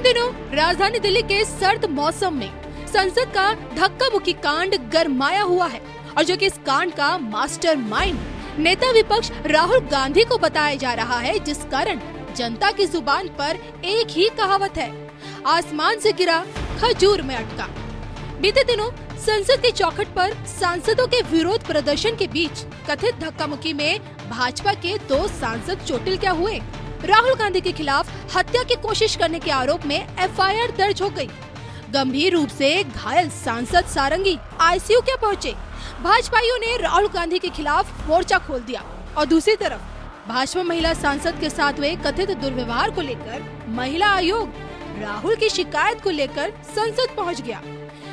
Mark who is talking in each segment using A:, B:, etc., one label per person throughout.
A: दिनों राजधानी दिल्ली के सर्द मौसम में संसद का धक्का मुक्की कांड गरमाया हुआ है और जो कि इस कांड का मास्टरमाइंड नेता विपक्ष राहुल गांधी को बताया जा रहा है, जिस कारण जनता की जुबान पर एक ही कहावत है, आसमान से गिरा खजूर में अटका। बीते दिनों संसद की चौखट पर सांसदों के विरोध प्रदर्शन के बीच कथित धक्का मुक्की में भाजपा के 2 सांसद चोटिल क्या हुए। राहुल गांधी के खिलाफ हत्या की कोशिश करने के आरोप में एफआईआर दर्ज हो गई। गंभीर रूप से घायल सांसद सारंगी आईसीयू क्या पहुंचे। भाजपाइयों ने राहुल गांधी के खिलाफ मोर्चा खोल दिया और दूसरी तरफ भाजपा महिला सांसद के साथ हुए कथित दुर्व्यवहार को लेकर महिला आयोग राहुल की शिकायत को लेकर संसद पहुंच गया।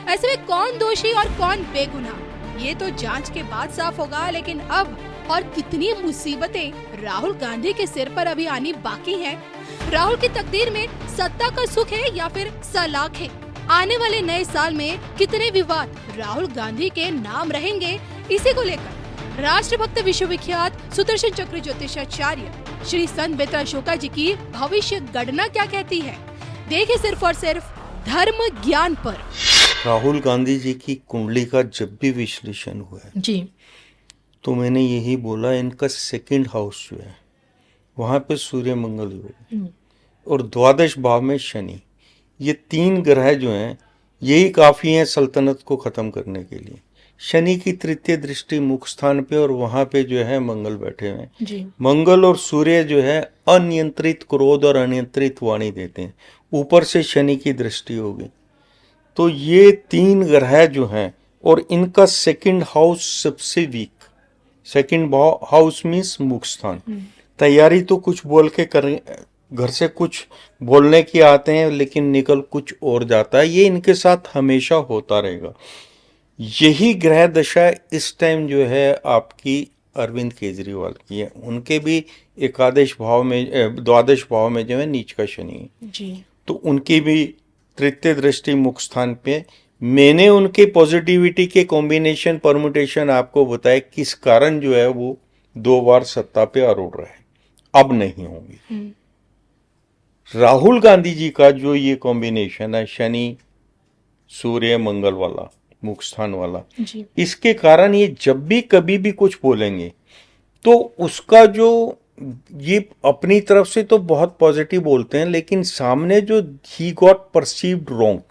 A: ऐसे में कौन दोषी और कौन बेगुनाह, ये तो जांच के बाद साफ होगा। लेकिन अब और कितनी मुसीबतें राहुल गांधी के सिर पर अभी आनी बाकी हैं। राहुल की तकदीर में सत्ता का सुख है या फिर सलाख है। आने वाले नए साल में कितने विवाद राहुल गांधी के नाम रहेंगे, इसी को लेकर राष्ट्रभक्त विश्वविख्यात सुदर्शन चक्र ज्योतिषाचार्य श्री संत बेताशोका जी की भविष्य गणना क्या कहती है, देखिए सिर्फ और सिर्फ धर्म ज्ञान पर।
B: राहुल गांधी जी की कुंडली का जब भी विश्लेषण हुआ है
A: जी,
B: तो मैंने यही बोला, इनका सेकंड हाउस जो है वहां पे सूर्य मंगल योग और द्वादश भाव में शनि, ये 3 ग्रह जो हैं यही काफी हैं सल्तनत को खत्म करने के लिए। शनि की तृतीय दृष्टि मुख स्थान पे और वहां पे जो है मंगल बैठे हुए हैं। मंगल और सूर्य जो है अनियंत्रित क्रोध और अनियंत्रित वाणी देते हैं, ऊपर से शनि की दृष्टि होगी। तो ये 3 ग्रह जो हैं और इनका सेकंड हाउस सबसे वीक। सेकंड हाउस मीन्स मुख स्थान। तैयारी तो कुछ बोल के करें, घर से कुछ बोलने की आते हैं लेकिन निकल कुछ और जाता है। ये इनके साथ हमेशा होता रहेगा। यही ग्रह दशा इस टाइम जो है आपकी अरविंद केजरीवाल की है। उनके भी एकादश भाव में, द्वादश भाव में जो है नीच का शनि जी, तो उनकी भी तृतीय दृष्टि मुख स्थान पे। मैंने उनके पॉजिटिविटी के कॉम्बिनेशन परमुटेशन आपको बताए किस कारण जो है वो 2 बार सत्ता पे आरूढ़ रहे, अब नहीं होंगे। राहुल गांधी जी का जो ये कॉम्बिनेशन है शनि सूर्य मंगल वाला मुख स्थान वाला जी, इसके कारण ये जब भी कभी भी कुछ बोलेंगे तो उसका जो ये अपनी तरफ से तो बहुत पॉजिटिव बोलते हैं, लेकिन सामने जो ही गॉट परसीव्ड रॉन्ग,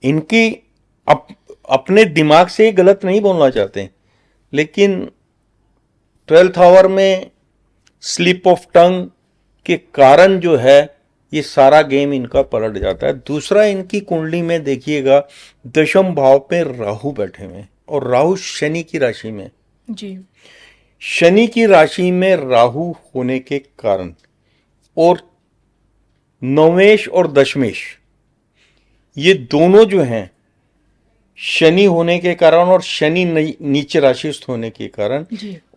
B: इनकी अपने दिमाग से गलत नहीं बोलना चाहते, लेकिन 12th आवर में स्लिप ऑफ टंग के कारण जो है ये सारा गेम इनका पलट जाता है। दूसरा, इनकी कुंडली में देखिएगा दशम भाव पे राहु बैठे हुए हैं और राहु शनि की राशि में जी। शनि की राशि में राहु होने के कारण और नवेश और दशमेश ये दोनों जो हैं शनि होने के कारण और शनि नीचे राशिस्थ होने के कारण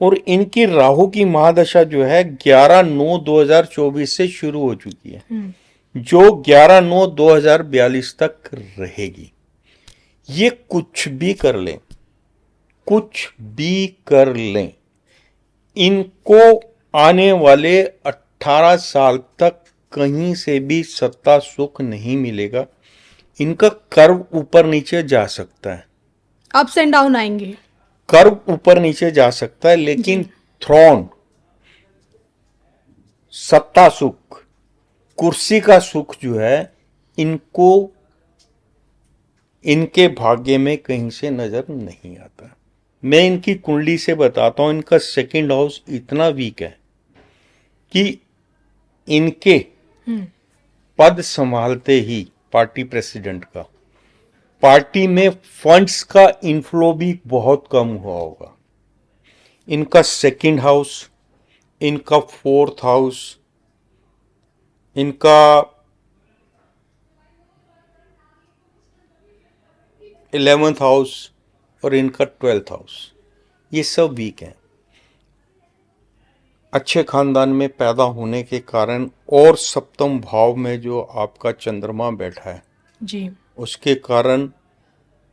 B: और इनकी राहु की महादशा जो है 11/9/2024 से शुरू हो चुकी है, जो 11/9/2042 तक रहेगी। ये कुछ भी कर लें, कुछ भी कर लें, इनको आने वाले 18 साल तक कहीं से भी सत्ता सुख नहीं मिलेगा। इनका कर्व ऊपर नीचे जा सकता है,
A: अप्स एंड डाउन आएंगे,
B: कर्व ऊपर नीचे जा सकता है, लेकिन थ्रोन, सत्ता सुख, कुर्सी का सुख जो है इनको इनके भाग्य में कहीं से नजर नहीं आता। मैं इनकी कुंडली से बताता हूं, इनका सेकंड हाउस इतना वीक है कि इनके पद संभालते ही पार्टी प्रेसिडेंट का पार्टी में फंड्स का इनफ्लो भी बहुत कम हुआ होगा। इनका सेकंड हाउस, इनका 4th हाउस, इनका 11th हाउस और इनका 12th हाउस, ये सब वीक हैं। अच्छे खानदान में पैदा होने के कारण और सप्तम भाव में जो आपका चंद्रमा बैठा है जी, उसके कारण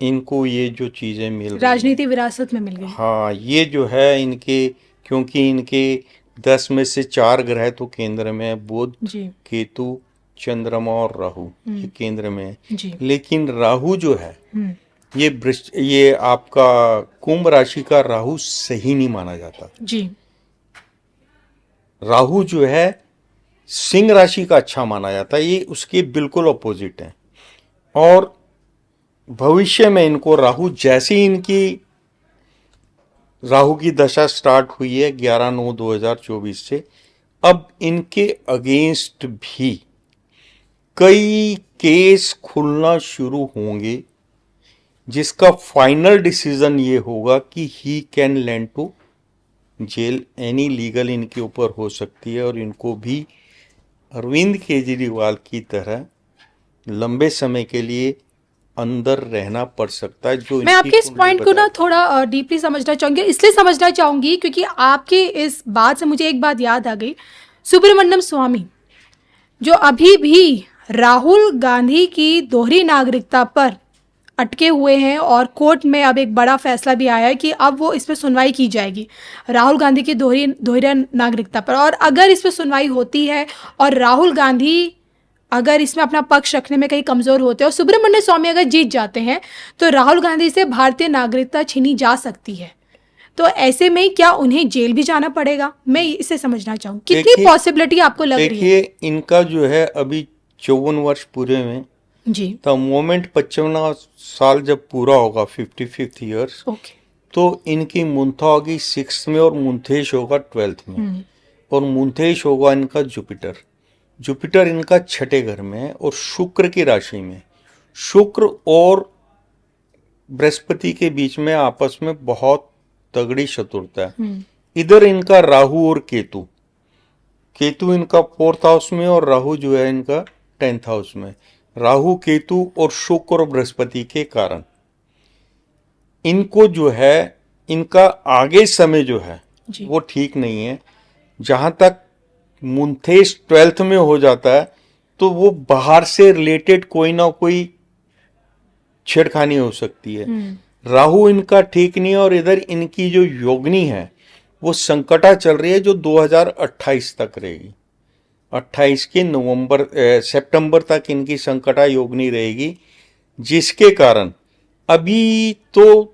B: इनको ये जो चीजें मिल रही,
A: राजनीति विरासत में मिल गई।
B: हाँ, ये जो है इनके, क्योंकि इनके 10 में से 4 ग्रह तो केंद्र में है, बुध, केतु, चंद्रमा और राहु ये केंद्र में है।
A: जी।
B: लेकिन राहु जो है ये आपका कुंभ राशि का राहु सही नहीं माना जाता।
A: जी।
B: राहु जो है सिंह राशि का अच्छा माना जाता है, ये उसके बिल्कुल अपोजिट है। और भविष्य में इनको राहु जैसे ही इनकी राहु की दशा स्टार्ट हुई है 11/9/2024 से, अब इनके अगेंस्ट भी कई केस खुलना शुरू होंगे, जिसका फाइनल डिसीजन ये होगा कि he can land to jail, any legal इनके ऊपर हो सकती है और इनको भी अरविंद केजरीवाल की तरह लंबे समय के लिए अंदर रहना पड़ सकता है। जो
A: मैं आपके इस पॉइंट को ना थोड़ा डीपली समझना चाहूंगी, इसलिए समझना चाहूंगी क्योंकि आपके इस बात से मुझे एक बात याद आ गई। सुब्रमण्यम स्वामी जो अभी भी राहुल गांधी की दोहरी नागरिकता पर अटके हुए हैं और कोर्ट में अब एक बड़ा फैसला भी आया है कि अब वो इस पर सुनवाई की जाएगी राहुल गांधी की दोहरी नागरिकता पर। और अगर इस पर सुनवाई होती है और राहुल गांधी अगर इसमें अपना पक्ष रखने में कहीं कमज़ोर होते हैं और सुब्रमण्यम स्वामी अगर जीत जाते हैं तो राहुल गांधी से भारतीय नागरिकता छीनी जा सकती है। तो ऐसे में क्या उन्हें जेल भी जाना पड़ेगा? मैं इसे समझना चाहूँ, कितनी पॉसिबिलिटी आपको लग रही है?
B: देखिए, इनका जो है अभी 54 वर्ष पूरे में
A: जी।
B: तो मोमेंट 55वां साल जब पूरा होगा 55th ईयर्स, तो इनकी मुंथा होगी 6th में और मुंथेश होगा 12th में। और मुंथेश होगा इनका जुपिटर इनका 6ठे घर में है और शुक्र की राशि में। शुक्र और बृहस्पति के बीच में आपस में बहुत तगड़ी शत्रुता है। इधर इनका राहु और केतु इनका 4th हाउस में और राहु जो है इनका 10th हाउस में। राहु केतु और शुक्र और बृहस्पति के कारण इनको जो है इनका आगे समय जो है वो ठीक नहीं है। जहां तक मुंथेश 12th में हो जाता है तो वो बाहर से रिलेटेड कोई ना कोई छेड़खानी हो सकती है। राहु इनका ठीक नहीं है और इधर इनकी जो योगनी है वो संकटा चल रही है जो 2028 तक रहेगी। 28 के सितंबर तक इनकी संकटा योगनी रहेगी, जिसके कारण अभी तो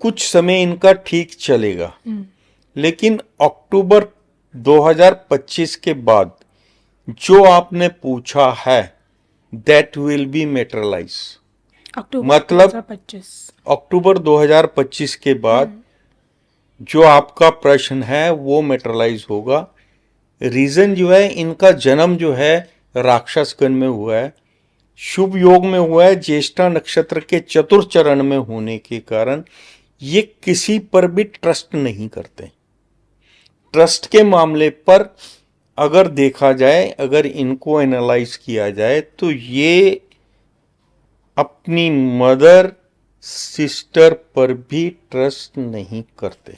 B: कुछ समय इनका ठीक चलेगा, लेकिन अक्टूबर 2025 के बाद जो आपने पूछा है दैट विल बी मेटेरियलाइज। मतलब अक्टूबर 2025 के बाद जो आपका प्रश्न है वो मेटेरियलाइज होगा। रीजन जो है इनका जन्म जो है राक्षस गण में हुआ है, शुभ योग में हुआ है, ज्येष्ठा नक्षत्र के चतुर्थ चरण में होने के कारण ये किसी पर भी ट्रस्ट नहीं करते। ट्रस्ट के मामले पर अगर देखा जाए, अगर इनको एनालाइज किया जाए तो ये अपनी मदर सिस्टर पर भी ट्रस्ट नहीं करते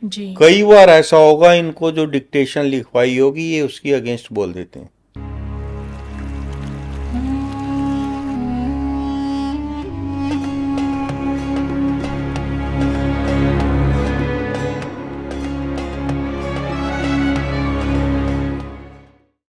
B: जी। कई बार ऐसा होगा इनको जो डिक्टेशन लिखवाई होगी ये उसकी अगेंस्ट बोल देते हैं।